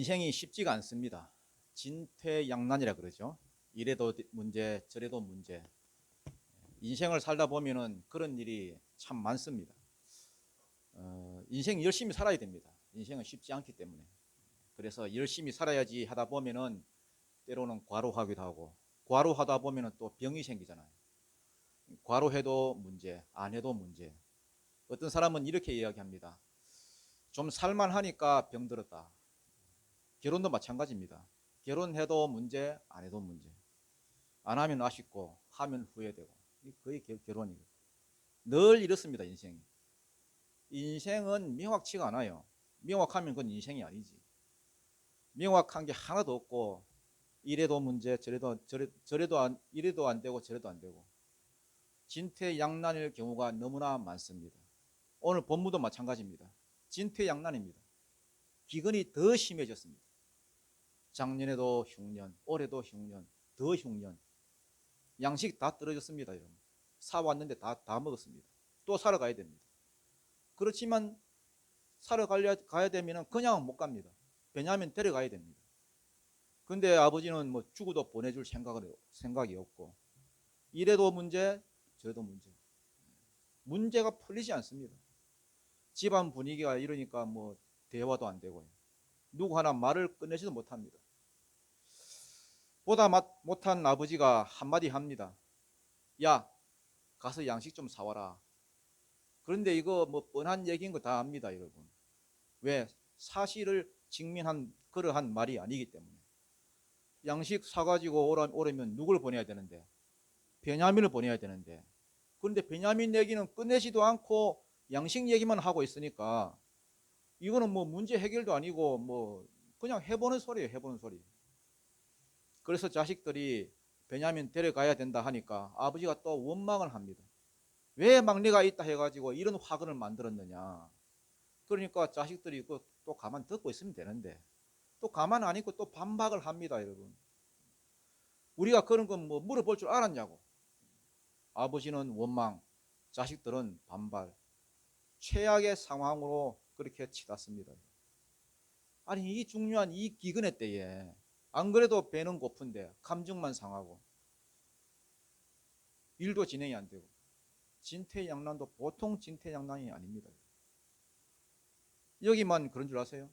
인생이 쉽지가 않습니다. 진퇴양난이라 그러죠. 이래도 문제, 저래도 문제. 인생을 살다 보면은 그런 일이 참 많습니다. 인생 열심히 살아야 됩니다. 인생은 쉽지 않기 때문에. 그래서 열심히 살아야지 하다 보면은 때로는 과로하기도 하고, 과로하다 보면은 또 병이 생기잖아요. 과로해도 문제, 안 해도 문제. 어떤 사람은 이렇게 이야기합니다. 좀 살만하니까 병들었다. 결혼도 마찬가지입니다. 결혼해도 문제, 안 해도 문제. 안 하면 아쉽고 하면 후회되고. 거의 결혼이에요. 늘 이렇습니다. 인생이. 인생은 명확치가 않아요. 명확하면 그건 인생이 아니지. 명확한 게 하나도 없고 이래도 문제, 저래도 이래도 안 되고 저래도 안 되고 진퇴양난일 경우가 너무나 많습니다. 오늘 본문도 마찬가지입니다. 진퇴양난입니다. 기근이 더 심해졌습니다. 작년에도 흉년, 올해도 흉년, 더 흉년. 양식 다 떨어졌습니다. 여러분. 사왔는데 다 먹었습니다. 또 사러 가야 됩니다. 그렇지만 사러 가야 되면 그냥 못 갑니다. 왜냐하면 데려가야 됩니다. 근데 아버지는 뭐 죽어도 보내줄 생각이 없고 이래도 문제, 저래도 문제. 문제가 풀리지 않습니다. 집안 분위기가 이러니까 뭐 대화도 안 되고요. 누구 하나 말을 꺼내지도 못합니다. 보다 못한 아버지가 한마디 합니다. 야, 가서 양식 좀 사와라. 그런데 이거 뭐 뻔한 얘기인 거 다 압니다, 여러분. 왜? 사실을 직면한 그러한 말이 아니기 때문에. 양식 사가지고 오려면 누굴 보내야 되는데? 베냐민을 보내야 되는데. 그런데 베냐민 얘기는 끝내지도 않고 양식 얘기만 하고 있으니까 이거는 뭐 문제 해결도 아니고 뭐 그냥 해보는 소리예요, 해보는 소리. 그래서 자식들이 베냐민 데려가야 된다 하니까 아버지가 또 원망을 합니다. 왜 막내가 있다 해가지고 이런 화근을 만들었느냐. 그러니까 자식들이 또 가만 듣고 있으면 되는데 또 가만 안 있고 또 반박을 합니다, 여러분. 우리가 그런 건 뭐 물어볼 줄 알았냐고. 아버지는 원망, 자식들은 반발. 최악의 상황으로 그렇게 치닫습니다. 아니 이 중요한 이 기근의 때에 안 그래도 배는 고픈데 감정만 상하고 일도 진행이 안 되고 진퇴양난도 보통 진퇴양난이 아닙니다. 여기만 그런 줄 아세요?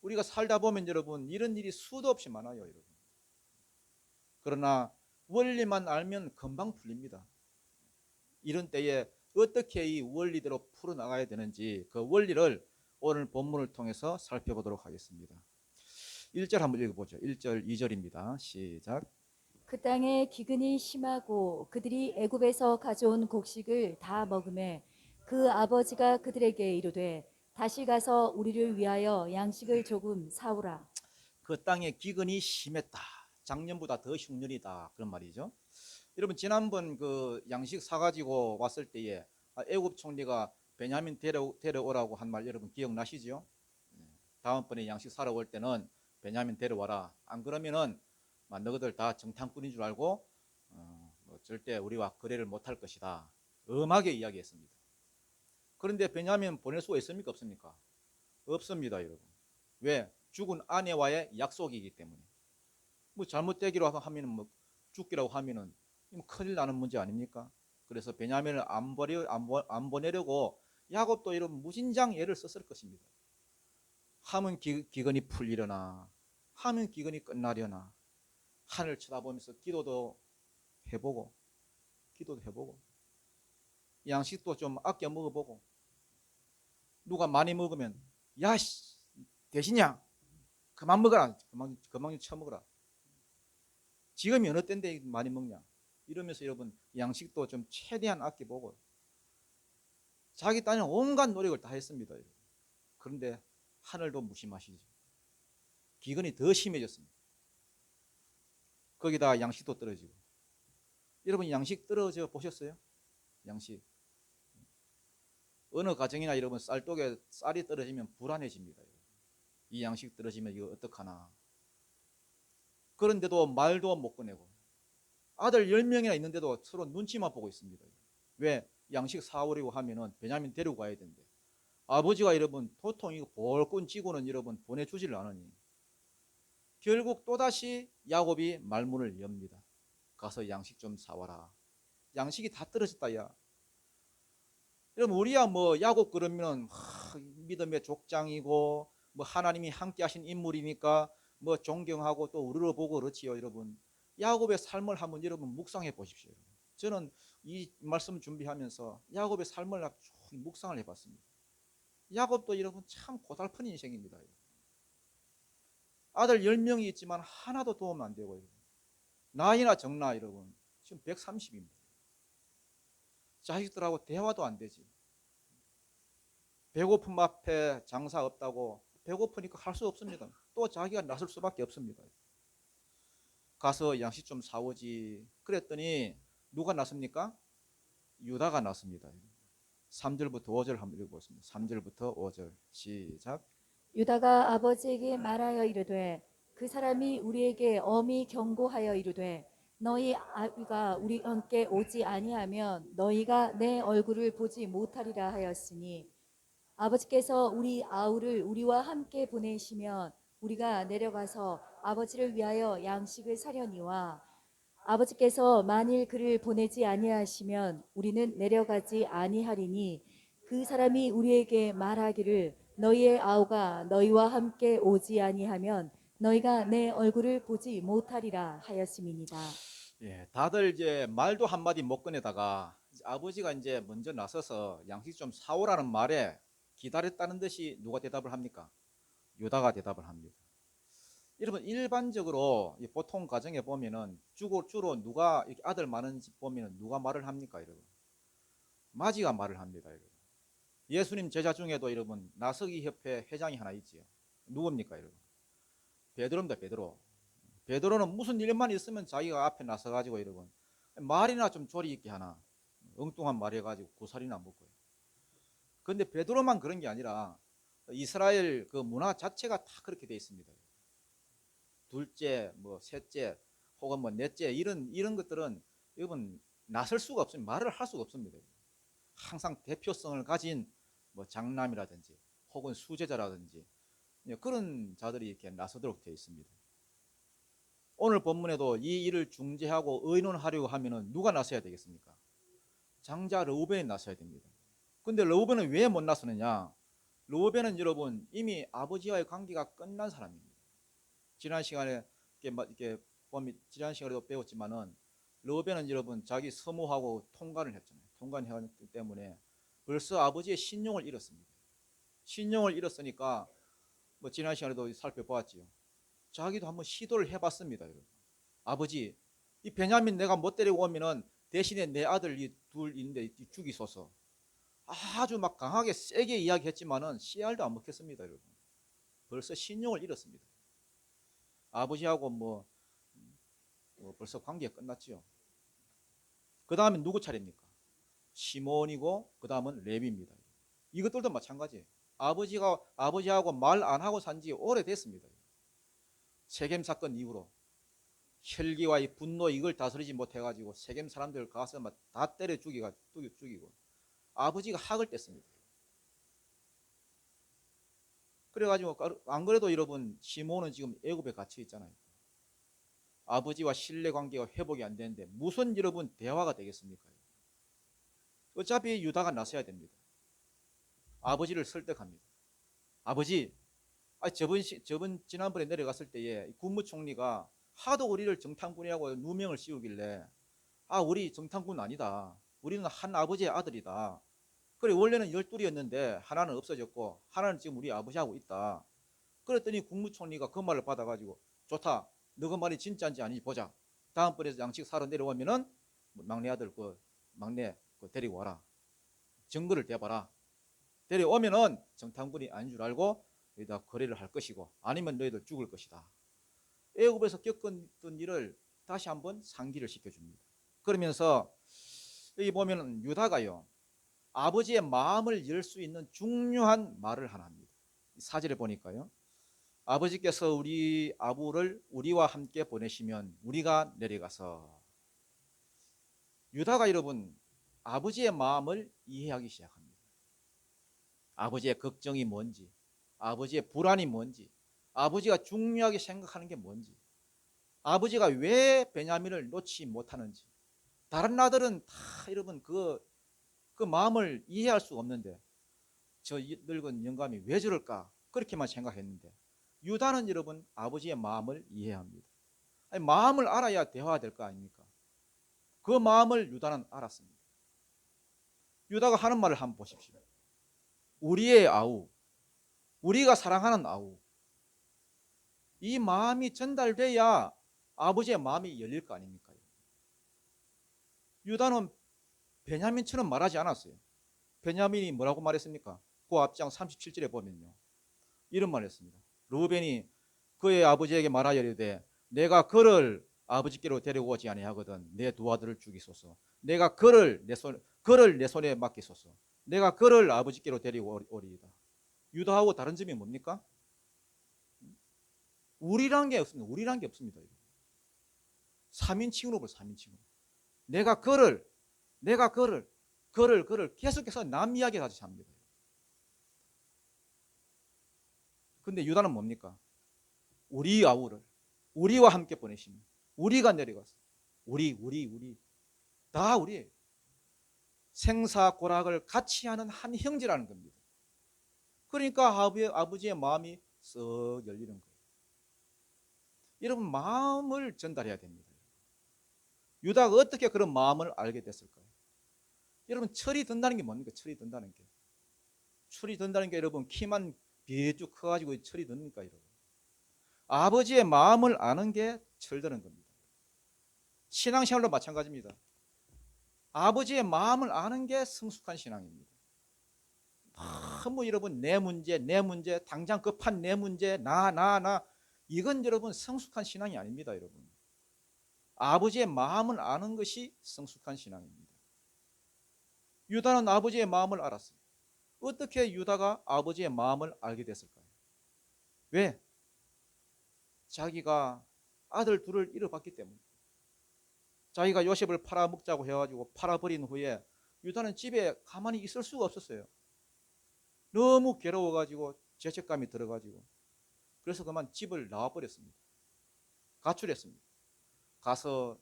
우리가 살다 보면 여러분 이런 일이 수도 없이 많아요, 여러분. 그러나 원리만 알면 금방 풀립니다. 이런 때에 어떻게 이 원리대로 풀어나가야 되는지 그 원리를 오늘 본문을 통해서 살펴보도록 하겠습니다. 1절 한번 읽어보죠. 1절, 2절입니다. 시작. 그 땅에 기근이 심하고 그들이 애굽에서 가져온 곡식을 다 먹음에 그 아버지가 그들에게 이르되 다시 가서 우리를 위하여 양식을 조금 사오라. 그 땅에 기근이 심했다. 작년보다 더 흉년이다. 그런 말이죠. 여러분 지난번 그 양식 사가지고 왔을 때에 애굽 총리가 베냐민 데려오라고 한 말 여러분 기억나시죠? 다음번에 양식 사러 올 때는 베냐민 데려와라. 안 그러면은 너희들 다 정탐꾼인 줄 알고 뭐 절대 우리와 거래를 못할 것이다. 엄하게 이야기했습니다. 그런데 베냐민 보낼 수가 있습니까? 없습니까? 없습니다, 여러분. 왜? 죽은 아내와의 약속이기 때문에. 뭐 잘못되기로 하면은 뭐 죽기라고 하면은 큰일 나는 문제 아닙니까? 그래서 베냐민을 안 보내려고 야곱도 이런 무진장 애를 썼을 것입니다. 하면 기근이 풀리려나, 하면 기근이 끝나려나, 하늘 쳐다보면서 기도도 해보고, 양식도 좀 아껴 먹어보고, 누가 많이 먹으면, 야, 씨, 대신야, 그만 먹어라. 그만 쳐먹어라. 지금이 어느 때인데 많이 먹냐. 이러면서 여러분, 양식도 좀 최대한 아껴보고, 자기 딴에는 온갖 노력을 다 했습니다. 여러분. 그런데 하늘도 무심하시죠. 기근이 더 심해졌습니다. 거기다 양식도 떨어지고. 여러분 양식 떨어져 보셨어요? 양식. 어느 가정이나 여러분 쌀독에 쌀이 떨어지면 불안해집니다. 이 양식 떨어지면 이거 어떡하나. 그런데도 말도 못 꺼내고 아들 10명이나 있는데도 서로 눈치만 보고 있습니다. 왜? 양식 사오려고 하면은 베냐민 데리고 가야 되는데 아버지가 여러분 도통 이거 볼건 쥐고는 여러분 보내주지를 않으니 결국 또다시 야곱이 말문을 엽니다. 가서 양식 좀 사와라. 양식이 다 떨어졌다 야. 여러분 우리야 뭐 야곱 그러면 믿음의 족장이고 뭐 하나님이 함께 하신 인물이니까 뭐 존경하고 또 우러러 보고 그렇지요 여러분. 야곱의 삶을 한번 여러분 묵상해 보십시오. 저는 이 말씀 준비하면서 야곱의 삶을 쭉 묵상을 해봤습니다. 야곱도 여러분 참 고달픈 인생입니다. 아들 10명이 있지만 하나도 도움 안 되고 나이나 적나 여러분 지금 130입니다. 자식들하고 대화도 안 되지. 배고픔 앞에 장사 없다고 배고프니까 할 수 없습니다. 또 자기가 나설 수밖에 없습니다. 가서 양식 좀 사오지. 그랬더니 누가 났습니까? 유다가 났습니다. 3절부터 5절 한번 읽어보겠습니다. 3절부터 5절 시작. 유다가 아버지에게 말하여 이르되 그 사람이 우리에게 엄히 경고하여 이르되 너희 아비가 우리 함께 오지 아니하면 너희가 내 얼굴을 보지 못하리라 하였으니 아버지께서 우리 아우를 우리와 함께 보내시면 우리가 내려가서 아버지를 위하여 양식을 사려니와 아버지께서 만일 그를 보내지 아니하시면 우리는 내려가지 아니하리니 그 사람이 우리에게 말하기를 너희의 아우가 너희와 함께 오지 아니하면 너희가 내 얼굴을 보지 못하리라 하였음이니라. 예, 다들 이제 말도 한마디 못 꺼내다가 아버지가 이제 먼저 나서서 양식 좀 사오라는 말에 기다렸다는 듯이 누가 대답을 합니까? 유다가 대답을 합니다. 여러분 일반적으로 보통 가정에 보면은 주로 누가 이렇게 아들 많은 집 보면은 누가 말을 합니까? 여러분 마지가 말을 합니다. 여러분. 예수님 제자 중에도 여러분 나서기 협회 회장이 하나 있지요. 누굽니까? 여러분 베드로입니다. 베드로. 베드로는 무슨 일만 있으면 자기가 앞에 나서가지고 여러분 말이나 좀 조리 있게 하나 엉뚱한 말 해가지고 고사리나 먹고요. 그런데 베드로만 그런 게 아니라 이스라엘 그 문화 자체가 다 그렇게 돼 있습니다. 둘째, 뭐 셋째, 혹은 뭐 넷째 이런 것들은 여러분 나설 수가 없습니다. 말을 할 수가 없습니다. 항상 대표성을 가진 뭐 장남이라든지 혹은 수제자라든지 그런 자들이 이렇게 나서도록 되어 있습니다. 오늘 본문에도 이 일을 중재하고 의논하려고 하면은 누가 나서야 되겠습니까? 장자 르우벤이 나서야 됩니다. 근데 르우벤은 왜 못 나서느냐? 르우벤은 여러분 이미 아버지와의 관계가 끝난 사람입니다. 지난 시간에 지난 시간에도 배웠지만은 르우벤은 여러분 자기 서무하고 통관을 했잖아요. 통관했기 때문에 벌써 아버지의 신용을 잃었습니다. 신용을 잃었으니까 뭐 지난 시간에도 살펴보았지요. 자기도 한번 시도를 해봤습니다. 여러분. 아버지, 이 베냐민 내가 못 데리고 오면은 대신에 내 아들 이 둘 있는데 죽이소서. 아주 막 강하게 세게 이야기했지만은 씨알도 안 먹혔습니다. 여러분. 벌써 신용을 잃었습니다. 아버지하고 뭐 벌써 관계가 끝났지요. 그 다음에 누구 차례입니까? 시몬이고 그 다음은 레위입니다. 이것들도 마찬가지예요. 아버지하고 말 안 하고 산 지 오래됐습니다. 세겜 사건 이후로 혈기와 이 분노 이걸 다스리지 못해가지고 세겜 사람들 가서 막 다 때려 죽이고 아버지가 학을 뗐습니다. 그래가지고 안 그래도 여러분 시몬은 지금 애굽에 갇혀 있잖아요. 아버지와 신뢰 관계가 회복이 안 되는데 무슨 여러분 대화가 되겠습니까? 어차피 유다가 나서야 됩니다. 아버지를 설득합니다. 아버지, 지난번에 내려갔을 때에 국무총리가 하도 우리를 정탐꾼이라고 누명을 씌우길래 우리 정탐꾼 아니다. 우리는 한 아버지의 아들이다. 그래 원래는 12이었는데 하나는 없어졌고 하나는 지금 우리 아버지하고 있다. 그랬더니 국무총리가 그 말을 받아가지고 좋다. 너 그 말이 진짜인지 아닌지 보자. 다음번에 양식 사러 내려오면은 막내 아들 막내 데리고 와라. 증거를 대봐라. 데려오면은 정탐꾼이 아닌 줄 알고 여기다 거래를 할 것이고 아니면 너희들 죽을 것이다. 애굽에서 겪었던 일을 다시 한번 상기를 시켜줍니다. 그러면서 여기 보면은 유다가요 아버지의 마음을 열 수 있는 중요한 말을 하나 합니다. 4절에 보니까요 아버지께서 우리 아부를 우리와 함께 보내시면 우리가 내려가서 유다가 여러분 아버지의 마음을 이해하기 시작합니다. 아버지의 걱정이 뭔지 아버지의 불안이 뭔지 아버지가 중요하게 생각하는 게 뭔지, 아버지가 왜 베냐민을 놓지 못하는지. 다른 아들은 다 여러분 그 마음을 이해할 수가 없는데 저 늙은 영감이 왜 저럴까 그렇게만 생각했는데, 유다는 여러분 아버지의 마음을 이해합니다. 아니, 마음을 알아야 대화가 될 거 아닙니까? 그 마음을 유다는 알았습니다. 유다가 하는 말을 한번 보십시오. 우리의 아우, 우리가 사랑하는 아우. 이 마음이 전달돼야 아버지의 마음이 열릴 거 아닙니까? 유다는 베냐민처럼 말하지 않았어요. 베냐민이 뭐라고 말했습니까? 그 앞장 37절에 보면요, 이런 말을 했습니다. 루벤이 그의 아버지에게 말하여 이르되 내가 그를 아버지께로 데려오지 아니하거든 내 두 아들을 죽이소서. 내가 그를 내 손에 맡기소서. 내가 그를 아버지께로 데리고 오리이다. 유다하고 다른 점이 뭡니까? 우리란 게 없습니다. 우리란 게 없습니다. 3인칭으로 볼 3인칭으로. 내가 그를 계속해서 남 이야기 가지고 합니다. 근데 유다는 뭡니까? 우리 아우를 우리와 함께 보내시면 우리가 내려가서 우리 다 우리예요. 생사고락을 같이 하는 한 형제라는 겁니다. 그러니까 아버지의 마음이 썩 열리는 거예요. 여러분 마음을 전달해야 됩니다. 유다가 어떻게 그런 마음을 알게 됐을까요? 여러분 철이 든다는 게 뭡니까? 철이 든다는 게. 철이 든다는 게 여러분 키만 비쭉 커가지고 철이 듭니까? 여러분. 아버지의 마음을 아는 게 철드는 겁니다. 신앙생활도 마찬가지입니다. 아버지의 마음을 아는 게 성숙한 신앙입니다. 너무 여러분 내 문제 당장 급한 내 문제 나 이건 여러분 성숙한 신앙이 아닙니다. 여러분 아버지의 마음을 아는 것이 성숙한 신앙입니다. 유다는 아버지의 마음을 알았어요. 어떻게 유다가 아버지의 마음을 알게 됐을까요? 왜? 자기가 아들 둘을 잃어봤기 때문에. 자기가 요셉을 팔아먹자고 해가지고 팔아버린 후에 유다는 집에 가만히 있을 수가 없었어요. 너무 괴로워가지고 죄책감이 들어가지고 그래서 그만 집을 나와버렸습니다. 가출했습니다. 가서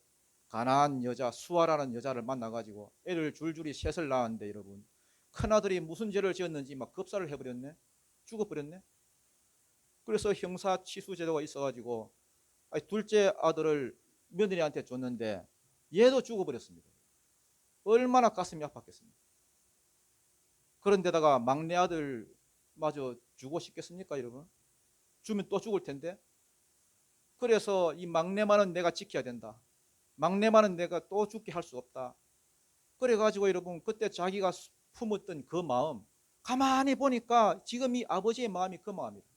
가나안 여자 수아라는 여자를 만나가지고 애를 줄줄이 셋을 낳았는데 여러분 큰아들이 무슨 죄를 지었는지 막 급사를 해버렸네. 죽어버렸네. 그래서 형사치수 제도가 있어가지고 둘째 아들을 며느리한테 줬는데 얘도 죽어버렸습니다. 얼마나 가슴이 아팠겠습니까? 그런데다가 막내 아들마저 주고 싶겠습니까 여러분? 주면 또 죽을 텐데. 그래서 이 막내만은 내가 지켜야 된다. 막내만은 내가 또 죽게 할 수 없다. 그래가지고 여러분 그때 자기가 품었던 그 마음 가만히 보니까 지금 이 아버지의 마음이 그 마음이다.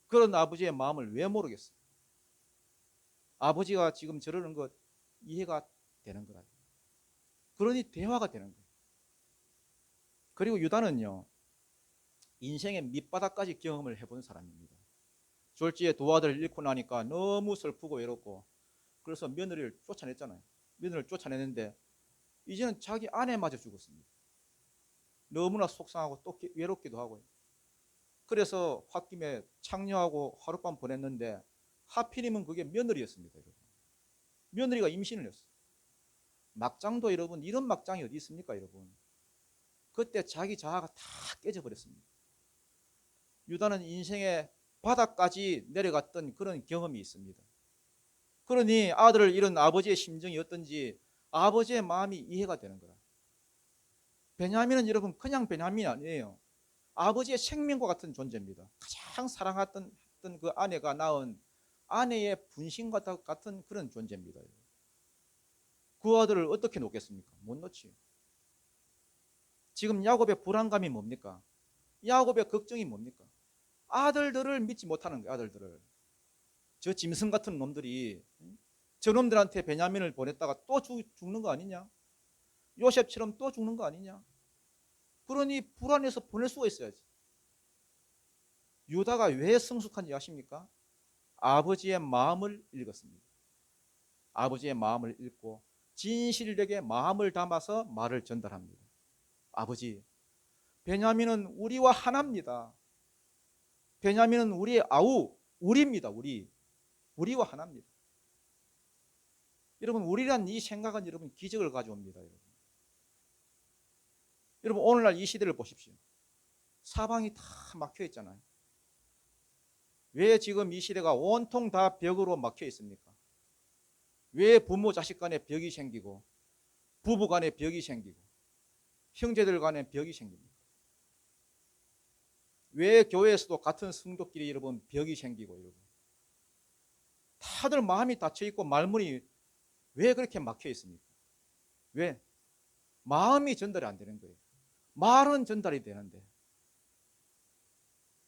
그런 아버지의 마음을 왜 모르겠어요? 아버지가 지금 저러는 것 이해가 되는 거라. 그러니 대화가 되는 거예요. 그리고 유다는요 인생의 밑바닥까지 경험을 해본 사람입니다. 졸지에 두 아들을 잃고 나니까 너무 슬프고 외롭고 그래서 며느리를 쫓아냈잖아요. 며느리를 쫓아냈는데 이제는 자기 아내마저 죽었습니다. 너무나 속상하고 또 외롭기도 하고요. 그래서 홧김에 창녀하고 하룻밤 보냈는데 하필이면 그게 며느리였습니다. 여러분. 며느리가 임신을 했어요. 막장도 여러분 이런 막장이 어디 있습니까 여러분. 그때 자기 자아가 다 깨져버렸습니다. 유다는 인생의 바닥까지 내려갔던 그런 경험이 있습니다. 그러니 아들을 잃은 아버지의 심정이 어떤지 아버지의 마음이 이해가 되는 거라. 베냐민은 여러분 그냥 베냐민이 아니에요. 아버지의 생명과 같은 존재입니다. 가장 사랑했던 그 아내가 낳은 아내의 분신과 같은 그런 존재입니다. 그 아들을 어떻게 놓겠습니까? 못 놓지요. 지금 야곱의 불안감이 뭡니까? 야곱의 걱정이 뭡니까? 아들들을 믿지 못하는 거예요. 아들들을. 저 짐승 같은 놈들이 저놈들한테 베냐민을 보냈다가 또 죽는 거 아니냐? 요셉처럼 또 죽는 거 아니냐? 그러니 불안해서 보낼 수가 있어야지. 유다가 왜 성숙한지 아십니까? 아버지의 마음을 읽었습니다. 아버지의 마음을 읽고 진실되게 마음을 담아서 말을 전달합니다. 아버지, 베냐민은 우리와 하나입니다. 베냐민은 우리의 아우, 우리입니다. 우리와 하나입니다. 여러분, 우리란 이 생각은 여러분 기적을 가져옵니다. 여러분 오늘날 이 시대를 보십시오. 사방이 다 막혀 있잖아요. 왜 지금 이 시대가 온통 다 벽으로 막혀 있습니까? 왜 부모 자식 간에 벽이 생기고 부부 간에 벽이 생기고 형제들 간에 벽이 생깁니까? 왜 교회에서도 같은 성도끼리 여러분 벽이 생기고 여러분 다들 마음이 닫혀 있고 말문이 왜 그렇게 막혀 있습니까? 왜? 마음이 전달이 안 되는 거예요. 말은 전달이 되는데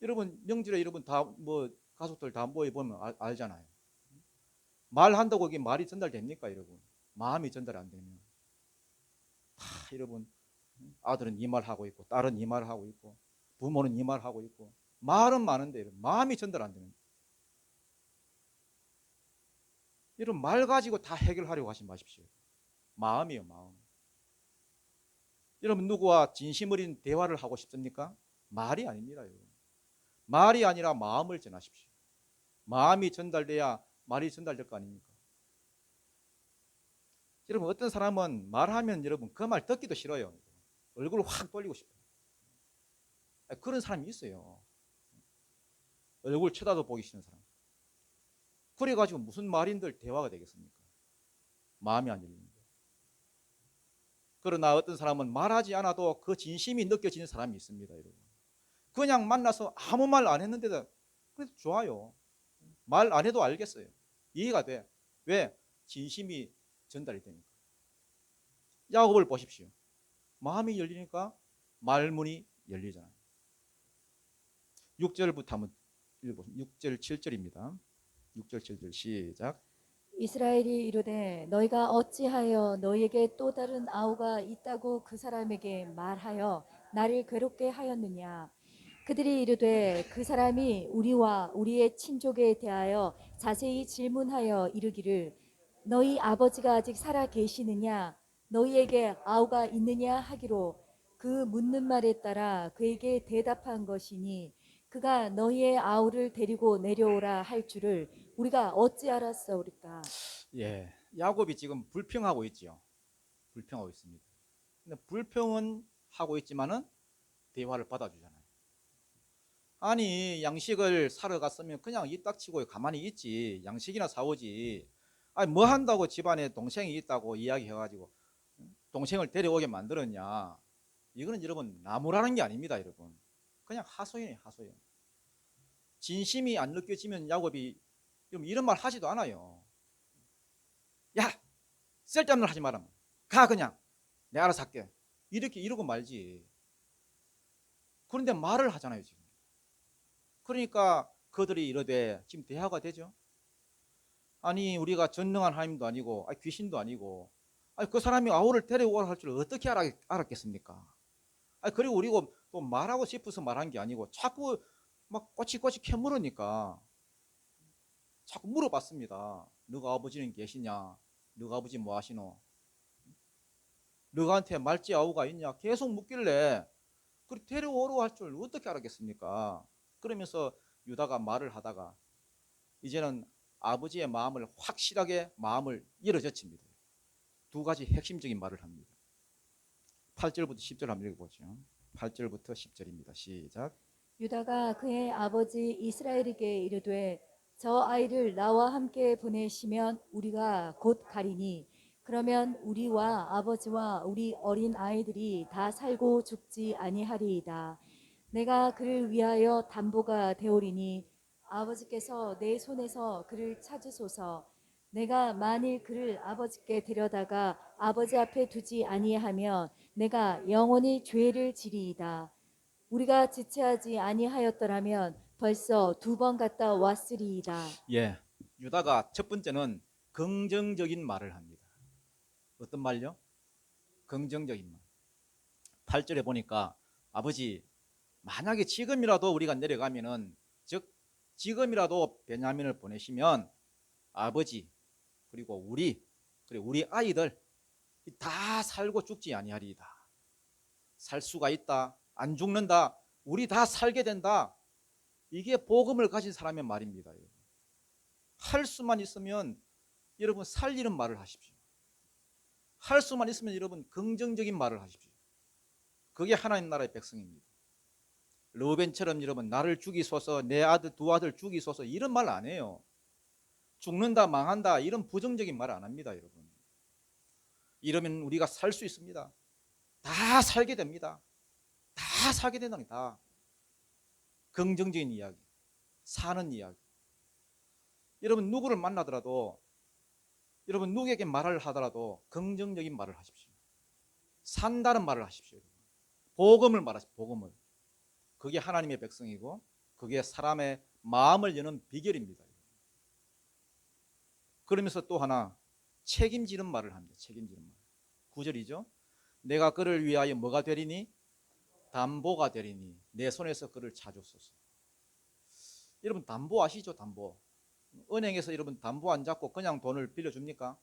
여러분 명절에 여러분 다 뭐 가족들 다 모여 보면 알잖아요. 말한다고 이게 말이 전달됩니까, 여러분? 마음이 전달 안 되면 다 여러분 아들은 이 말 하고 있고 딸은 이 말 하고 있고 부모는 이 말 하고 있고 말은 많은데 여러분, 마음이 전달 안 되는 거예요. 여러분 말 가지고 다 해결하려고 하지 마십시오. 마음이요, 마음. 여러분 누구와 진심 어린 대화를 하고 싶습니까? 말이 아닙니다, 여러분. 말이 아니라 마음을 전하십시오. 마음이 전달돼야 말이 전달될 거 아닙니까? 여러분 어떤 사람은 말하면 여러분 그 말 듣기도 싫어요. 얼굴을 확 돌리고 싶어요. 그런 사람이 있어요. 얼굴 쳐다도 보기 싫은 사람. 그래가지고 무슨 말인들 대화가 되겠습니까? 마음이 안 열리는데. 그러나 어떤 사람은 말하지 않아도 그 진심이 느껴지는 사람이 있습니다, 여러분. 그냥 만나서 아무 말 안 했는데도 그래도 좋아요. 말 안 해도 알겠어요. 이해가 돼. 왜? 진심이 전달이 되니까. 야곱을 보십시오. 마음이 열리니까 말문이 열리잖아요. 6절부터 한번 읽어보세요. 6절 7절입니다. 6절 7절 시작. 이스라엘이 이르되 너희가 어찌하여 너희에게 또 다른 아우가 있다고 그 사람에게 말하여 나를 괴롭게 하였느냐. 그들이 이르되 그 사람이 우리와 우리의 친족에 대하여 자세히 질문하여 이르기를 너희 아버지가 아직 살아 계시느냐 너희에게 아우가 있느냐 하기로 그 묻는 말에 따라 그에게 대답한 것이니 그가 너희의 아우를 데리고 내려오라 할 줄을 우리가 어찌 알았사오리까. 예, 야곱이 지금 불평하고 있지요. 불평하고 있습니다. 근데 불평은 하고 있지만은 대화를 받아주잖아요. 아니 양식을 사러 갔으면 그냥 이 딱 치고 가만히 있지. 양식이나 사오지. 아니 뭐 한다고 집안에 동생이 있다고 이야기해가지고 동생을 데려오게 만들었냐. 이거는 여러분 나무라는 게 아닙니다, 여러분. 그냥 하소연이에요, 하소연. 진심이 안 느껴지면 야곱이 이런 말 하지도 않아요. 야, 쓸데없는 말 하지 마라. 가 그냥. 내가 알아서 할게. 이렇게 이러고 말지. 그런데 말을 하잖아요, 지금. 그러니까 그들이 이러되 지금 대화가 되죠. 아니 우리가 전능한 하나님도 아니고 귀신도 아니고 그 사람이 아우를 데려오라 할 줄 어떻게 알았겠습니까? 그리고 우리가 또 말하고 싶어서 말한 게 아니고 자꾸 막 꼬치꼬치 캐물으니까 자꾸 물어봤습니다. 너가 아버지는 계시냐? 너가 아버지 뭐 하시노? 너한테 말지 아우가 있냐? 계속 묻길래 그리고 데려오라고 할 줄 어떻게 알았겠습니까? 그러면서 유다가 말을 하다가 이제는 아버지의 마음을 확실하게 마음을 열어젖힙니다. 두 가지 핵심적인 말을 합니다. 8절부터 10절 한번 읽어보죠. 8절부터 10절입니다. 시작. 유다가 그의 아버지 이스라엘에게 이르되 저 아이를 나와 함께 보내시면 우리가 곧 가리니 그러면 우리와 아버지와 우리 어린 아이들이 다 살고 죽지 아니하리이다. 내가 그를 위하여 담보가 되오리니 아버지께서 내 손에서 그를 찾으소서. 내가 만일 그를 아버지께 데려다가 아버지 앞에 두지 아니하면 내가 영원히 죄를 지리이다. 우리가 지체하지 아니하였더라면 벌써 2번 갔다 왔으리이다. 예, 유다가 첫 번째는 긍정적인 말을 합니다. 어떤 말요? 긍정적인 말. 8절에 보니까 아버지 만약에 지금이라도 우리가 내려가면은 즉 지금이라도 베냐민을 보내시면 아버지 그리고 우리 아이들 다 살고 죽지 아니하리이다. 살 수가 있다. 안 죽는다. 우리 다 살게 된다. 이게 복음을 가진 사람의 말입니다. 할 수만 있으면 여러분 살리는 말을 하십시오. 할 수만 있으면 여러분 긍정적인 말을 하십시오. 그게 하나님 나라의 백성입니다. 르우벤처럼 여러분 나를 죽이소서, 내 아들 두 아들 죽이소서 이런 말 안 해요. 죽는다 망한다 이런 부정적인 말 안 합니다. 여러분 이러면 우리가 살 수 있습니다. 다 살게 됩니다. 다 살게 된다는 게 다 긍정적인 이야기, 사는 이야기. 여러분 누구를 만나더라도 여러분 누구에게 말을 하더라도 긍정적인 말을 하십시오. 산다는 말을 하십시오. 복음을 말하십시오. 복음을. 그게 하나님의 백성이고 그게 사람의 마음을 여는 비결입니다. 그러면서 또 하나 책임지는 말을 합니다. 책임지는 말. 9절이죠. 내가 그를 위하여 뭐가 되리니? 담보가 되리니 내 손에서 그를 찾으소서. 여러분 담보 아시죠? 담보. 은행에서 여러분 담보 안 잡고 그냥 돈을 빌려줍니까?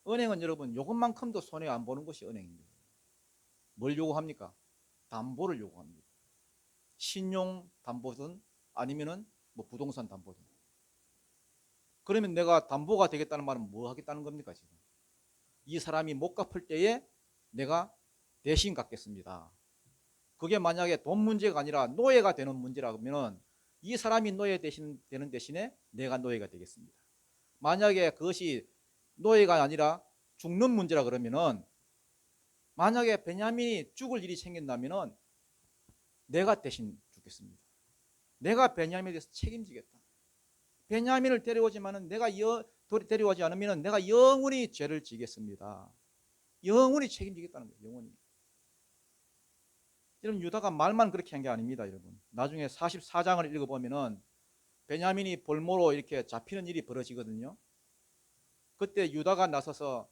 은행은 여러분 요것만큼도 손해 안 보는 것이 은행입니다. 뭘 요구합니까? 담보를 요구합니다. 신용 담보든 아니면은 뭐 부동산 담보든. 그러면 내가 담보가 되겠다는 말은 뭐 하겠다는 겁니까? 지금 이 사람이 못 갚을 때에 내가 대신 갚겠습니다. 그게 만약에 돈 문제가 아니라 노예가 되는 문제라면 이 사람이 노예 대신 되는 대신에 내가 노예가 되겠습니다. 만약에 그것이 노예가 아니라 죽는 문제라 그러면은 만약에 베냐민이 죽을 일이 생긴다면은 내가 대신 죽겠습니다. 내가 베냐민에 대해서 책임지겠다. 베냐민을 데려오지만은 내가 데려오지 않으면은 내가 영원히 죄를 지겠습니다. 영원히 책임지겠다는 거예요. 영원히. 여러분 유다가 말만 그렇게 한 게 아닙니다. 여러분 나중에 44장을 읽어보면은 베냐민이 볼모로 이렇게 잡히는 일이 벌어지거든요. 그때 유다가 나서서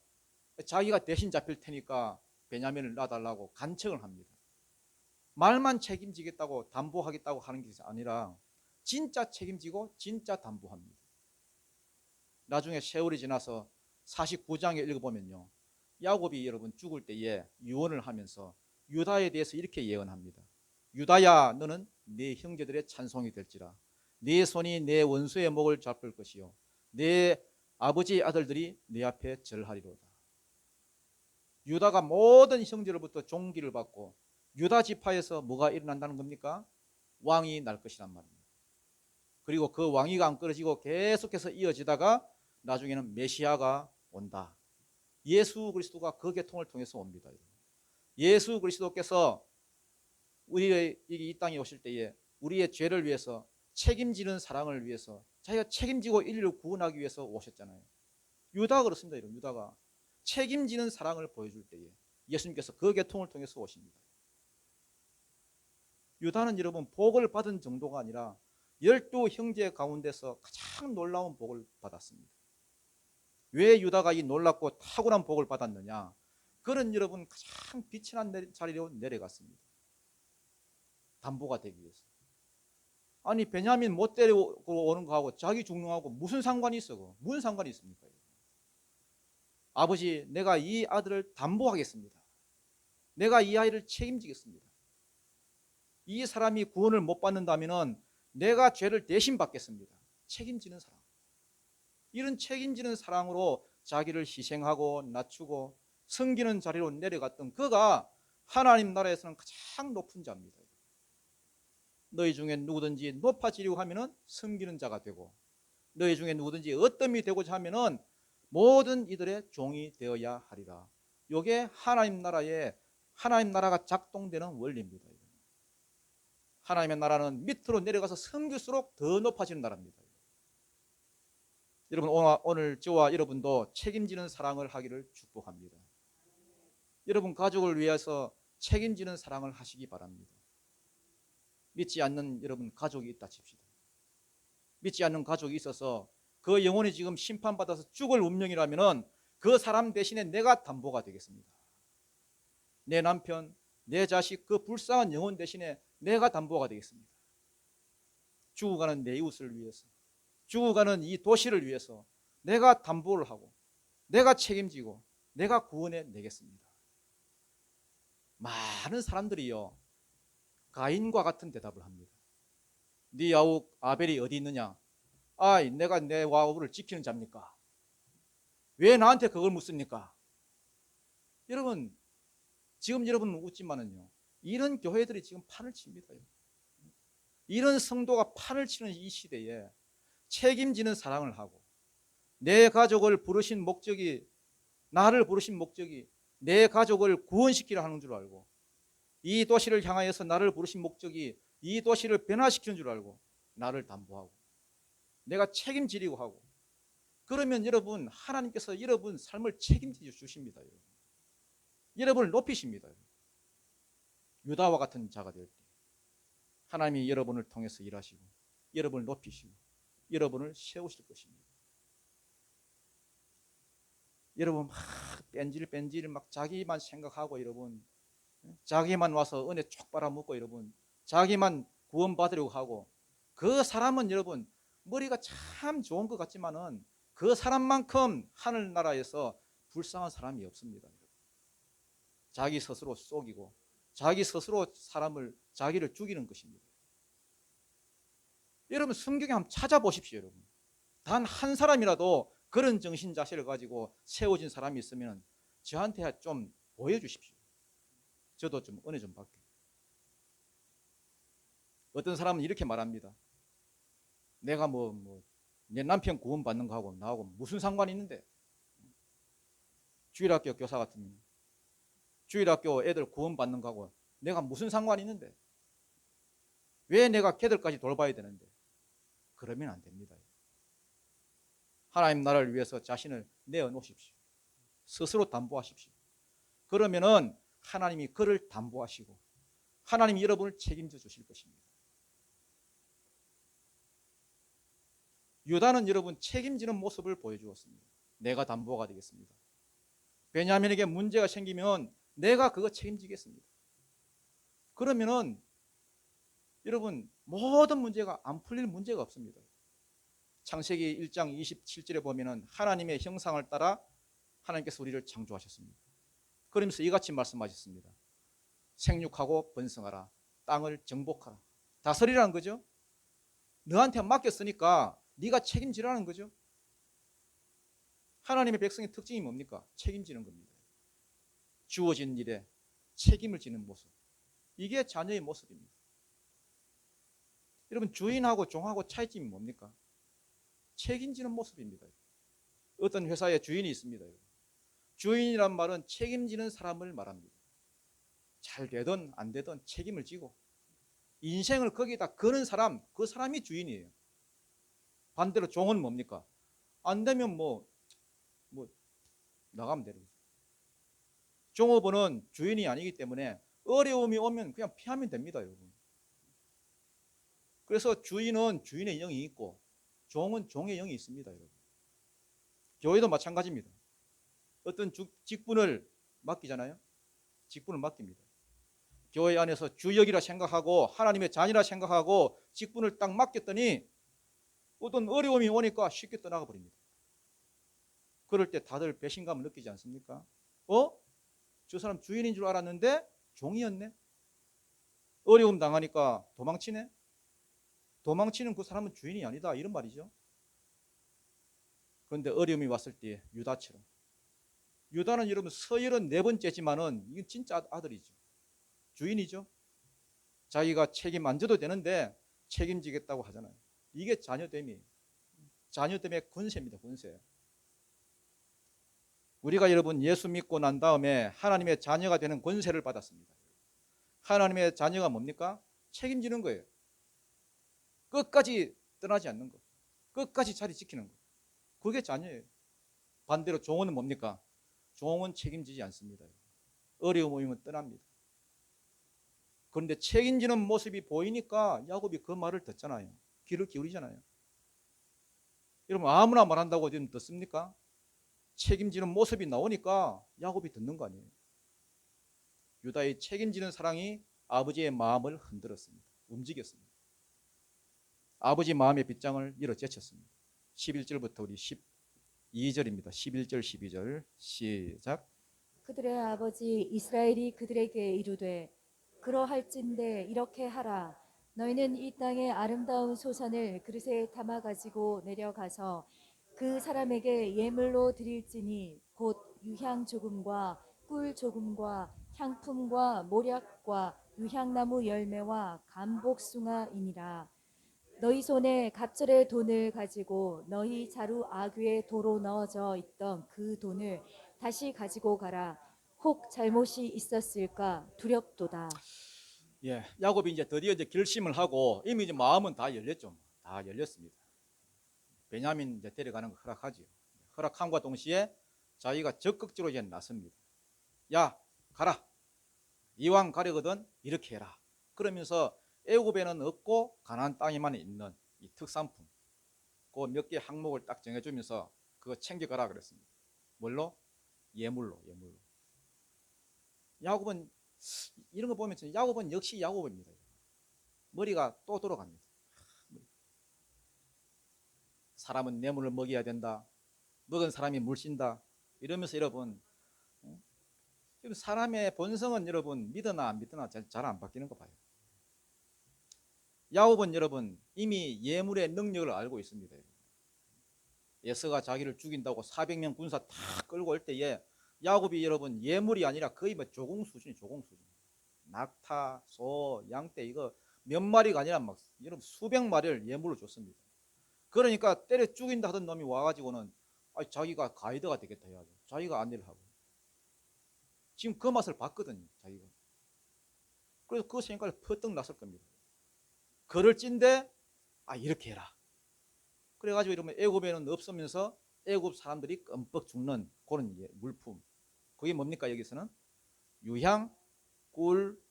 자기가 대신 잡힐 테니까 베냐민을 놔달라고 간청을 합니다. 말만 책임지겠다고 담보하겠다고 하는 게 아니라 진짜 책임지고 진짜 담보합니다. 나중에 세월이 지나서 49장에 읽어보면요. 야곱이 여러분 죽을 때에 유언을 하면서 유다에 대해서 이렇게 예언합니다. 유다야 너는 네 형제들의 찬송이 될지라. 네 손이 내 원수의 목을 잡을 것이요 내 아버지의 아들들이 네 앞에 절하리로다. 유다가 모든 형제로부터 존귀를 받고 유다 지파에서 뭐가 일어난다는 겁니까? 왕이 날 것이란 말입니다. 그리고 그 왕위가 안 끊어지고 계속해서 이어지다가 나중에는 메시아가 온다. 예수 그리스도가 그 계통을 통해서 옵니다. 예수 그리스도께서 우리의 이 땅에 오실 때에 우리의 죄를 위해서 책임지는 사랑을 위해서 자기가 책임지고 인류를 구원하기 위해서 오셨잖아요. 유다가 그렇습니다. 여러분. 유다가 책임지는 사랑을 보여줄 때에 예수님께서 그 계통을 통해서 오십니다. 유다는 여러분 복을 받은 정도가 아니라 12 형제 가운데서 가장 놀라운 복을 받았습니다. 왜 유다가 이 놀랍고 탁월한 복을 받았느냐? 그는 여러분 가장 빛이 난 자리로 내려갔습니다. 담보가 되기 위해서. 아니 베냐민 못 데리고 오는 거하고 자기 죽는 거하고 무슨 상관이 있어? 무슨 상관이 있습니까? 아버지 내가 이 아들을 담보하겠습니다. 내가 이 아이를 책임지겠습니다. 이 사람이 구원을 못 받는다면 내가 죄를 대신 받겠습니다. 책임지는 사랑. 이런 책임지는 사랑으로 자기를 희생하고 낮추고 섬기는 자리로 내려갔던 그가 하나님 나라에서는 가장 높은 자입니다. 너희 중에 누구든지 높아지려고 하면은 섬기는 자가 되고 너희 중에 누구든지 어떠함이 되고자 하면은 모든 이들의 종이 되어야 하리라. 이게 하나님 나라가 작동되는 원리입니다. 하나님의 나라는 밑으로 내려가서 섬길수록 더 높아지는 나라입니다. 여러분 오늘 저와 여러분도 책임지는 사랑을 하기를 축복합니다. 여러분 가족을 위해서 책임지는 사랑을 하시기 바랍니다. 믿지 않는 여러분 가족이 있다 칩시다. 믿지 않는 가족이 있어서 그 영혼이 지금 심판받아서 죽을 운명이라면 그 사람 대신에 내가 담보가 되겠습니다. 내 남편, 내 자식 그 불쌍한 영혼 대신에 내가 담보가 되겠습니다. 죽어가는 내 이웃을 위해서 죽어가는 이 도시를 위해서 내가 담보를 하고 내가 책임지고 내가 구원해 내겠습니다. 많은 사람들이요 가인과 같은 대답을 합니다. 네 아우 아벨이 어디 있느냐? 아, 내가 내 아우를 지키는 자입니까? 왜 나한테 그걸 묻습니까? 여러분, 지금 여러분 웃지만은요, 이런 교회들이 지금 판을 칩니다. 이런 성도가 판을 치는 이 시대에 책임지는 사랑을 하고, 내 가족을 부르신 목적이, 나를 부르신 목적이 내 가족을 구원시키려 하는 줄 알고, 이 도시를 향하여서 나를 부르신 목적이 이 도시를 변화시키는 줄 알고 나를 담보하고 내가 책임지려고 하고, 그러면 여러분, 하나님께서 여러분 삶을 책임져 주십니다. 여러분을 높이십니다. 유다와 같은 자가 될 때 하나님이 여러분을 통해서 일하시고 여러분을 높이시고 여러분을 세우실 것입니다. 여러분 막 뺀질 막 자기만 생각하고, 여러분 자기만 와서 은혜 촉 빨아먹고, 여러분 자기만 구원받으려고 하고, 그 사람은 여러분 머리가 참 좋은 것 같지만은 그 사람만큼 하늘나라에서 불쌍한 사람이 없습니다. 자기 스스로 속이고 자기 스스로 자기를 죽이는 것입니다. 여러분 성경에 한번 찾아보십시오. 여러분 단 한 사람이라도 그런 정신 자세를 가지고 세워진 사람이 있으면 저한테 좀 보여주십시오. 저도 좀 은혜 좀 받게. 어떤 사람은 이렇게 말합니다. 내가 내 남편 구원받는 거하고 나하고 무슨 상관이 있는데? 주일학교 교사 같으면 주일학교 애들 구원받는 거하고 내가 무슨 상관이 있는데? 왜 내가 걔들까지 돌봐야 되는데? 그러면 안 됩니다. 하나님 나라를 위해서 자신을 내어놓으십시오. 스스로 담보하십시오. 그러면은 하나님이 그를 담보하시고 하나님이 여러분을 책임져 주실 것입니다. 유다는 여러분 책임지는 모습을 보여주었습니다. 내가 담보가 되겠습니다. 베냐민에게 문제가 생기면 내가 그거 책임지겠습니다. 그러면은 여러분 모든 문제가 안 풀릴 문제가 없습니다. 창세기 1장 27절에 보면은 하나님의 형상을 따라 하나님께서 우리를 창조하셨습니다. 그러면서 이같이 말씀하셨습니다. 생육하고 번성하라. 땅을 정복하라. 다스리라는 거죠. 너한테 맡겼으니까 네가 책임지라는 거죠. 하나님의 백성의 특징이 뭡니까? 책임지는 겁니다. 주어진 일에 책임을 지는 모습. 이게 자녀의 모습입니다. 여러분 주인하고 종하고 차이점이 뭡니까? 책임지는 모습입니다. 어떤 회사에 주인이 있습니다. 주인이란 말은 책임지는 사람을 말합니다. 잘 되든 안 되든 책임을 지고 인생을 거기다 거는 사람, 그 사람이 주인이에요. 반대로 종은 뭡니까? 안 되면 나가면 되는 거죠. 종업원은 주인이 아니기 때문에 어려움이 오면 그냥 피하면 됩니다, 여러분. 그래서 주인은 주인의 영이 있고 종은 종의 영이 있습니다, 여러분. 교회도 마찬가지입니다. 어떤 직분을 맡기잖아요. 직분을 맡깁니다. 교회 안에서 주역이라 생각하고 하나님의 자녀라 생각하고 직분을 딱 맡겼더니 어떤 어려움이 오니까 쉽게 떠나가 버립니다. 그럴 때 다들 배신감을 느끼지 않습니까? 저 사람 주인인 줄 알았는데 종이었네. 어려움 당하니까 도망치네. 도망치는 그 사람은 주인이 아니다, 이런 말이죠. 그런데 어려움이 왔을 때 유다처럼, 유다는 여러분 서열은 네 번째지만은 이건 진짜 아들이죠. 주인이죠. 자기가 책임 안 져도 되는데 책임지겠다고 하잖아요. 이게 자녀됨이에요. 자녀됨의 권세입니다. 권세. 우리가 여러분 예수 믿고 난 다음에 하나님의 자녀가 되는 권세를 받았습니다. 하나님의 자녀가 뭡니까? 책임지는 거예요. 끝까지 떠나지 않는 것, 끝까지 자리 지키는 것, 그게 자녀예요. 반대로 종은 뭡니까? 종은 책임지지 않습니다. 어려움 오면 떠납니다. 그런데 책임지는 모습이 보이니까 야곱이 그 말을 듣잖아요. 귀를 기울이잖아요. 여러분 아무나 말한다고 지금 듣습니까? 책임지는 모습이 나오니까 야곱이 듣는 거 아니에요. 유다의 책임지는 사랑이 아버지의 마음을 흔들었습니다. 움직였습니다. 아버지 마음의 빗장을 밀어 제쳤습니다. 11절부터 우리 12절입니다. 11절 12절 시작. 그들의 아버지 이스라엘이 그들에게 이르되 그러할진대 이렇게 하라. 너희는 이 땅의 아름다운 소산을 그릇에 담아 가지고 내려가서 그 사람에게 예물로 드릴지니 곧 유향 조금과 꿀 조금과 향품과 모략과 유향나무 열매와 감복숭아이니라. 너희 손에 갑절의 돈을 가지고 너희 자루 아귀에 도로 넣어져 있던 그 돈을 다시 가지고 가라. 혹 잘못이 있었을까 두렵도다. 예, 야곱이 이제 드디어 이제 결심을 하고 이미 이제 마음은 다 열렸죠. 다 열렸습니다. 베냐민 이제 데려가는 거 허락하지요. 허락함과 동시에 자기가 적극적으로 이제 나섭니다. 야, 가라. 이왕 가려거든 이렇게 해라. 그러면서 애굽에는 없고 가나안 땅에만 있는 이 특산품, 그 몇 개 항목을 딱 정해주면서 그거 챙겨가라 그랬습니다. 뭘로? 예물로, 예물로. 야곱은 이런 거 보면 야곱은 역시 야곱입니다. 머리가 또 돌아갑니다. 사람은 뇌물을 먹여야 된다. 먹은 사람이 물씬다. 이러면서 여러분, 지금 사람의 본성은 여러분 믿으나 안 믿으나 잘 안 바뀌는 거 봐요. 야곱은 여러분 이미 예물의 능력을 알고 있습니다. 에서가 자기를 죽인다고 400명 군사 다 끌고 올 때에 야곱이 여러분 예물이 아니라 거의 뭐 조공 수준이 조공 수준. 낙타, 소, 양떼 이거 몇 마리가 아니라 막 여러분 수백 마리를 예물로 줬습니다. 그러니까 때려 죽인다 하던 놈이 와가지고는 자기가 가이드가 되겠다 해야죠. 자기가 안내를 하고. 지금 그 맛을 봤거든요. 자기가. 그래서 그 생각을 퍼뜩 났을 겁니다. 그럴 찐데 이렇게 해라. 그래가지고 이러면 애굽에는 없으면서 애굽 사람들이 끔뻑 죽는 그런 물품. 그게 뭡니까 여기서는? 유향, 꿀,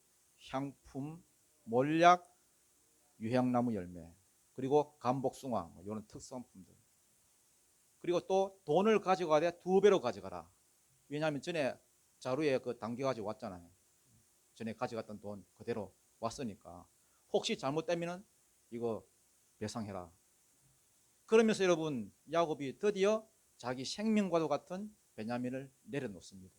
향품, 몰약, 유향나무 열매, 그리고 감복숭아 이런 특산품들. 그리고 또 돈을 가져가야 돼 2배로 가져가라. 왜냐하면 전에 자루에 그 담겨가지고 왔잖아요. 전에 가져갔던 돈 그대로 왔으니까 혹시 잘못되면은 이거 배상해라. 그러면서 여러분 야곱이 드디어 자기 생명과도 같은 베냐민을 내려놓습니다.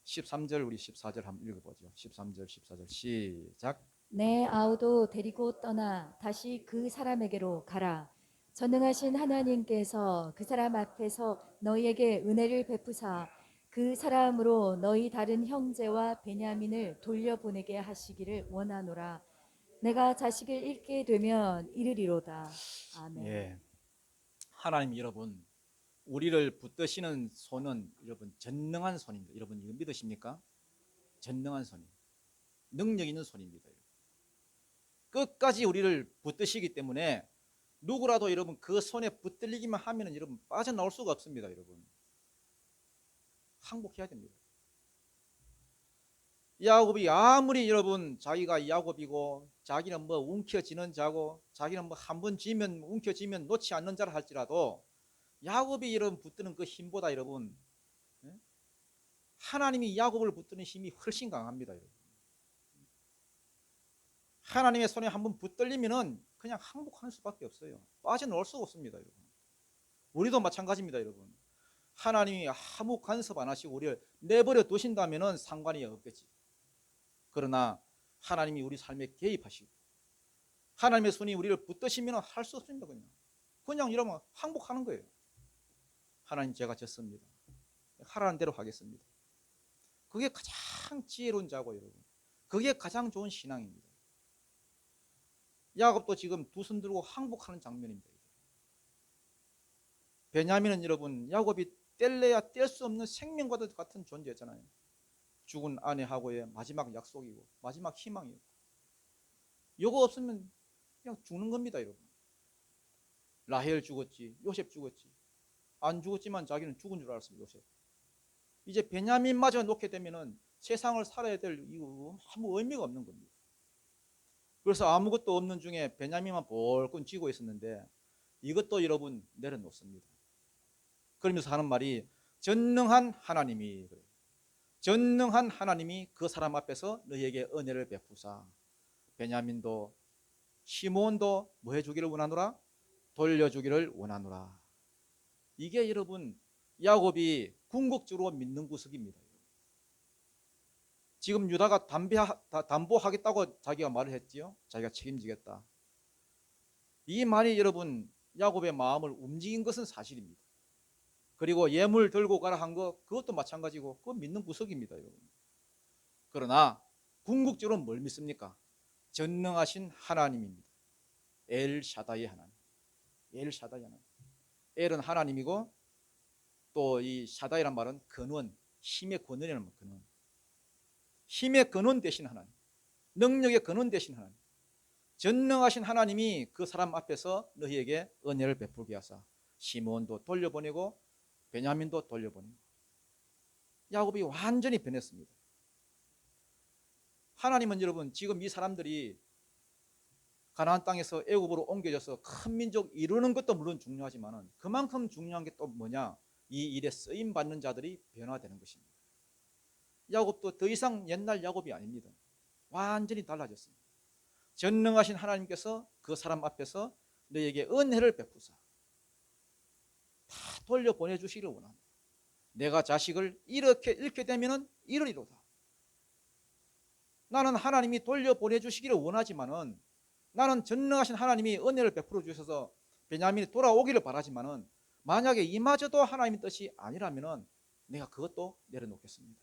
13절 우리 14절 한번 읽어보죠. 13절 14절 시작. 내 아우도 데리고 떠나 다시 그 사람에게로 가라. 전능하신 하나님께서 그 사람 앞에서 너희에게 은혜를 베푸사 그 사람으로 너희 다른 형제와 베냐민을 돌려보내게 하시기를 원하노라. 내가 자식을 잃게 되면 이르리로다. 아멘. 예, 하나님 여러분 우리를 붙드시는 손은 여러분 전능한 손입니다. 여러분 이거 믿으십니까? 전능한 손이 능력 있는 손입니다. 끝까지 우리를 붙드시기 때문에 누구라도 여러분 그 손에 붙들리기만 하면 여러분 빠져나올 수가 없습니다. 여러분 항복해야 됩니다. 야곱이 아무리 여러분 자기가 야곱이고 자기는 뭐 움켜쥐는 자고 자기는 뭐 한 번 쥐면 움켜쥐면 놓지 않는 자라 할지라도 야곱이 여러분 붙드는 그 힘보다 여러분 하나님이 야곱을 붙드는 힘이 훨씬 강합니다. 여러분. 하나님의 손에 한번 붙들리면은 그냥 항복하는 수밖에 없어요. 빠져나올 수가 없습니다. 여러분. 우리도 마찬가지입니다. 여러분. 하나님이 아무 간섭 안 하시고 우리를 내버려 두신다면은 상관이 없겠지. 그러나 하나님이 우리 삶에 개입하시고 하나님의 손이 우리를 붙드시면 할 수 없습니다. 그냥 이러면 항복하는 거예요. 하나님 제가 졌습니다. 하라는 대로 하겠습니다. 그게 가장 지혜로운 자고 여러분. 그게 가장 좋은 신앙입니다. 야곱도 지금 두 손 들고 항복하는 장면입니다. 베냐민은 여러분 야곱이 뗄래야 뗄 수 없는 생명과도 같은 존재였잖아요. 죽은 아내하고의 마지막 약속이고 마지막 희망이고 이거 없으면 그냥 죽는 겁니다. 여러분. 라헬 죽었지, 요셉 죽었지. 안 죽었지만 자기는 죽은 줄 알았습니다. 요셉. 이제 베냐민마저 놓게 되면은 세상을 살아야 될 이유 아무 의미가 없는 겁니다. 그래서 아무것도 없는 중에 베냐민만 볼끈 쥐고 있었는데 이것도 여러분 내려놓습니다. 그러면서 하는 말이 전능한 하나님이 그래요. 전능한 하나님이 그 사람 앞에서 너희에게 은혜를 베푸사 베냐민도 시몬도 뭐 해주기를 원하노라? 돌려주기를 원하노라. 이게 여러분 야곱이 궁극적으로 믿는 구석입니다. 지금 유다가 담보하겠다고 자기가 말을 했지요. 자기가 책임지겠다. 이 말이 여러분 야곱의 마음을 움직인 것은 사실입니다. 그리고 예물 들고 가라 한 거 그것도 마찬가지고 그거 믿는 구석입니다, 여러분. 그러나 궁극적으로 뭘 믿습니까? 전능하신 하나님입니다. 엘 샤다이 하나님. 엘 샤다이 하나님. 엘은 하나님이고 또 이 샤다이란 말은 근원, 힘의 근원이라는 말, 근원. 힘의 근원 되신 하나님. 능력의 근원 되신 하나님. 전능하신 하나님이 그 사람 앞에서 너희에게 은혜를 베풀게 하사 시몬도 돌려보내고 베냐민도 돌려보내고 야곱이 완전히 변했습니다. 하나님은 여러분 지금 이 사람들이 가나안 땅에서 애굽으로 옮겨져서 큰 민족 이루는 것도 물론 중요하지만 그만큼 중요한 게 또 뭐냐? 이 일에 쓰임 받는 자들이 변화되는 것입니다. 야곱도 더 이상 옛날 야곱이 아닙니다. 완전히 달라졌습니다. 전능하신 하나님께서 그 사람 앞에서 너에게 은혜를 베푸사 다 돌려보내주시기를 원합니다. 내가 자식을 이렇게 잃게 되면 이러리로다. 나는 하나님이 돌려보내주시기를 원하지만은 나는 전능하신 하나님이 은혜를 베풀어 주셔서 베냐민이 돌아오기를 바라지만은 만약에 이마저도 하나님의 뜻이 아니라면은 내가 그것도 내려놓겠습니다.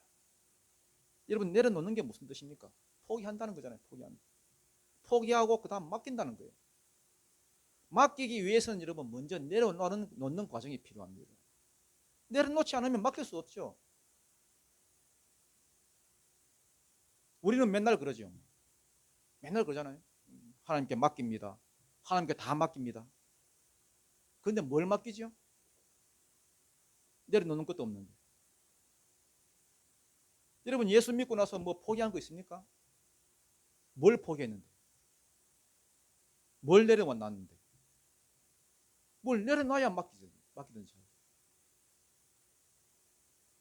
여러분 내려놓는 게 무슨 뜻입니까? 포기한다는 거잖아요. 포기하고 그 다음 맡긴다는 거예요. 맡기기 위해서는 여러분 먼저 내려놓는 과정이 필요합니다. 내려놓지 않으면 맡길 수 없죠. 우리는 맨날 그러죠. 맨날 그러잖아요. 하나님께 맡깁니다. 하나님께 다 맡깁니다. 그런데 뭘 맡기죠? 내려놓는 것도 없는데. 여러분 예수 믿고 나서 뭐 포기한 거 있습니까? 뭘 포기했는데? 뭘 내려놨는데? 뭘 내려놔야 맡기든지.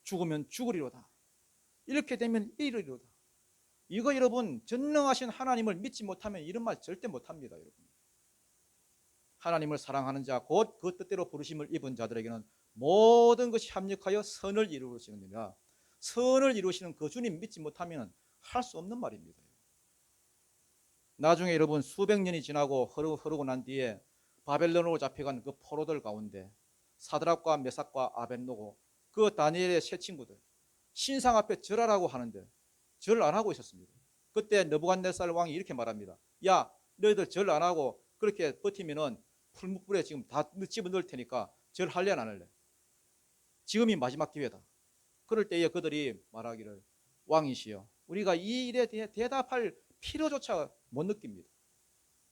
죽으면 죽으리로다. 이렇게 되면 이르리로다. 이거 여러분 전능하신 하나님을 믿지 못하면 이런 말 절대 못합니다. 여러분. 하나님을 사랑하는 자 곧 그 뜻대로 부르심을 입은 자들에게는 모든 것이 합력하여 선을 이루시느니라. 선을 이루시는 그 주님 믿지 못하면 할 수 없는 말입니다. 나중에 여러분 수백 년이 지나고 흐르고 난 뒤에 바벨론으로 잡혀간 그 포로들 가운데 사드락과 메삭과 아벳노고 그 다니엘의 세 친구들 신상 앞에 절하라고 하는데 절 안 하고 있었습니다. 그때 느부갓네살 왕이 이렇게 말합니다. 야 너희들 절 안 하고 그렇게 버티면은 풀무불에 지금 다 집어넣을 테니까 절 할래 안 할래? 지금이 마지막 기회다. 그럴 때에 그들이 말하기를 왕이시여 우리가 이 일에 대해 대답할 필요조차 못 느낍니다.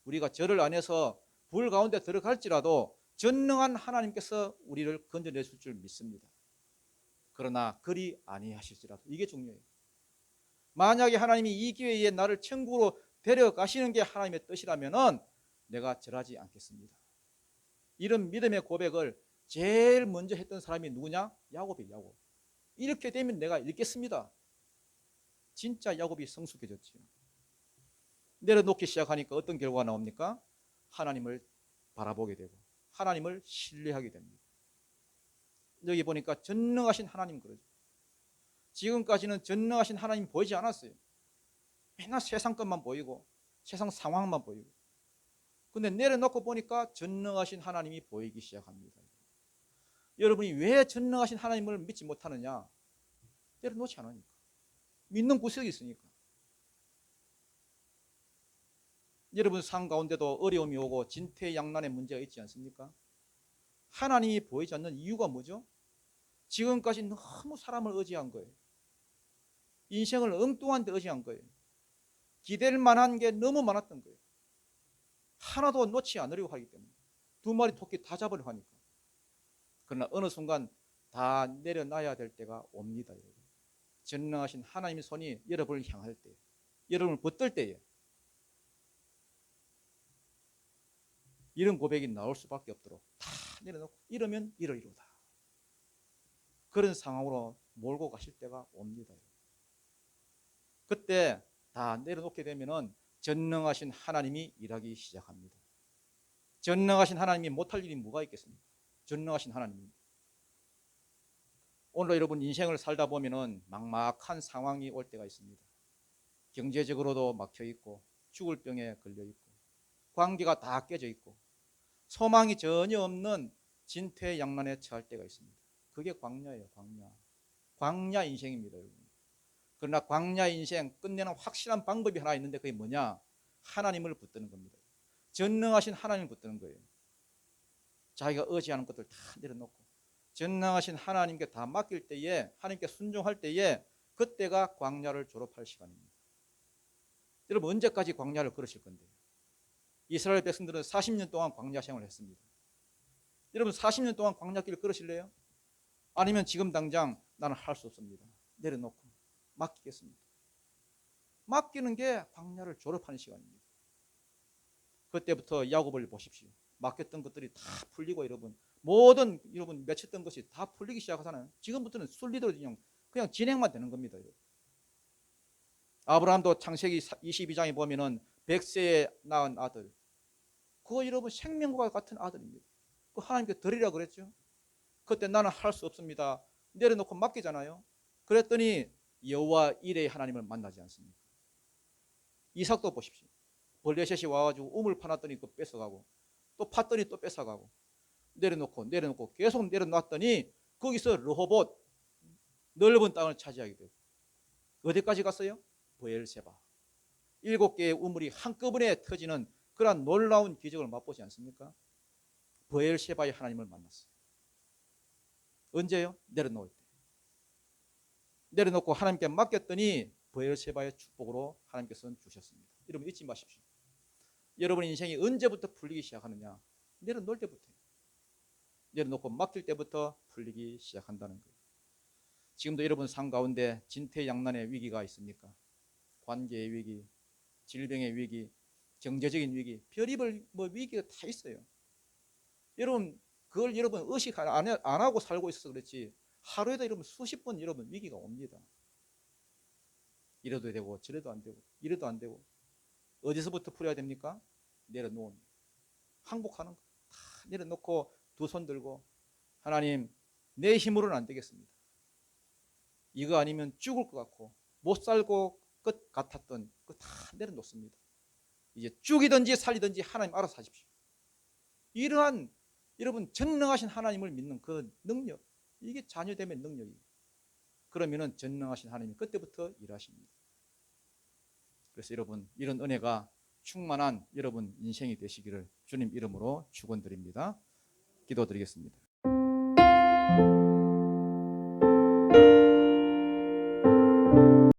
우리가 절을 안 해서 불 가운데 들어갈지라도 전능한 하나님께서 우리를 건져내실 줄 믿습니다. 그러나 그리 아니하실지라도 이게 중요해요. 만약에 하나님이 이 기회에 나를 천국으로 데려가시는 게 하나님의 뜻이라면은 내가 절하지 않겠습니다. 이런 믿음의 고백을 제일 먼저 했던 사람이 누구냐? 야곱이 야곱. 이렇게 되면 내가 읽겠습니다. 진짜 야곱이 성숙해졌지요. 내려놓기 시작하니까 어떤 결과가 나옵니까? 하나님을 바라보게 되고 하나님을 신뢰하게 됩니다. 여기 보니까 전능하신 하나님 그러죠. 지금까지는 전능하신 하나님 보이지 않았어요. 맨날 세상 것만 보이고 세상 상황만 보이고. 근데 내려놓고 보니까 전능하신 하나님이 보이기 시작합니다. 여러분이 왜 전능하신 하나님을 믿지 못하느냐? 내려놓지 않으니까. 믿는 구석이 있으니까. 여러분 삶 가운데도 어려움이 오고 진퇴양난의 문제가 있지 않습니까? 하나님이 보이지 않는 이유가 뭐죠? 지금까지 너무 사람을 의지한 거예요. 인생을 엉뚱한 데 의지한 거예요. 기댈 만한 게 너무 많았던 거예요. 하나도 놓지 않으려고 하기 때문에. 두 마리 토끼 다 잡으려고 하니까. 그러나 어느 순간 다 내려놔야 될 때가 옵니다. 여러분. 전능하신 하나님의 손이 여러분을 향할 때, 여러분을 붙들 때에 이런 고백이 나올 수밖에 없도록 다 내려놓고 이러면 이러이로다. 그런 상황으로 몰고 가실 때가 옵니다. 그때 다 내려놓게 되면은 전능하신 하나님이 일하기 시작합니다. 전능하신 하나님이 못할 일이 뭐가 있겠습니까? 전능하신 하나님입니다. 오늘 여러분 인생을 살다 보면은 막막한 상황이 올 때가 있습니다. 경제적으로도 막혀 있고 죽을 병에 걸려 있고 관계가 다 깨져 있고 소망이 전혀 없는 진퇴양난에 처할 때가 있습니다. 그게 광야예요. 광야 인생입니다, 여러분. 그러나 광야 인생 끝내는 확실한 방법이 하나 있는데 그게 뭐냐? 하나님을 붙드는 겁니다. 전능하신 하나님을 붙드는 거예요. 자기가 의지하는 것들 다 내려놓고 전능하신 하나님께 다 맡길 때에, 하나님께 순종할 때에, 그때가 광야를 졸업할 시간입니다. 여러분, 언제까지 광야를 걸으실 건데요? 이스라엘 백성들은 40년 동안 광야 생활을 했습니다. 여러분, 40년 동안 광야길을 걸으실래요? 아니면 지금 당장 나는 할 수 없습니다, 내려놓고 맡기겠습니다. 맡기는 게 광야를 졸업하는 시간입니다. 그때부터 야곱을 보십시오. 맡겼던 것들이 다 풀리고, 여러분 모든 여러분 맺혔던 것이 다 풀리기 시작하잖아요. 지금부터는 순리대로 그냥 진행만 되는 겁니다. 여러분. 아브라함도 창세기 22장에 보면은 100세에 낳은 아들, 그거 여러분 생명과 같은 아들입니다. 그 하나님께 드리라 그랬죠. 그때 나는 할 수 없습니다, 내려놓고 맡기잖아요. 그랬더니 여호와 이레의 하나님을 만나지 않습니까? 이삭도 보십시오. 블레셋이 와가지고 우물 파놨더니 그 뺏어가고, 또 팠더니 또 뺏어가고, 내려놓고 계속 내려놨더니 거기서 르호봇, 넓은 땅을 차지하게 되고, 어디까지 갔어요? 브엘세바. 7개의 우물이 한꺼번에 터지는 그러한 놀라운 기적을 맛보지 않습니까? 브엘세바의 하나님을 만났어요. 언제요? 내려놓을 때. 내려놓고 하나님께 맡겼더니 브엘세바의 축복으로 하나님께서는 주셨습니다. 여러분 잊지 마십시오. 여러분 인생이 언제부터 풀리기 시작하느냐? 내려놓을 때부터요. 내려놓고 맡길 때부터 풀리기 시작한다는 거예요. 지금도 여러분 삶 가운데 진퇴양난의 위기가 있습니까? 관계의 위기, 질병의 위기, 경제적인 위기, 별의별 위기가 다 있어요. 여러분 그걸 여러분 의식 안 하고 살고 있어서 그렇지, 하루에도 여러분 수십 번 여러분 위기가 옵니다. 이래도 되고 저래도 안 되고 이래도 안 되고. 어디서부터 풀어야 됩니까? 내려놓은, 항복하는 거 다 내려놓고 두 손 들고, 하나님 내 힘으로는 안 되겠습니다. 이거 아니면 죽을 것 같고 못 살고 것 같았던 그거 다 내려놓습니다. 이제 죽이든지 살리든지 하나님 알아서 하십시오. 이러한 여러분 전능하신 하나님을 믿는 그 능력, 이게 자녀됨의 능력이에요. 그러면은 전능하신 하나님이 그때부터 일하십니다. 그래서 여러분 이런 은혜가 충만한 여러분 인생이 되시기를 주님 이름으로 축원드립니다. 기도드리겠습니다.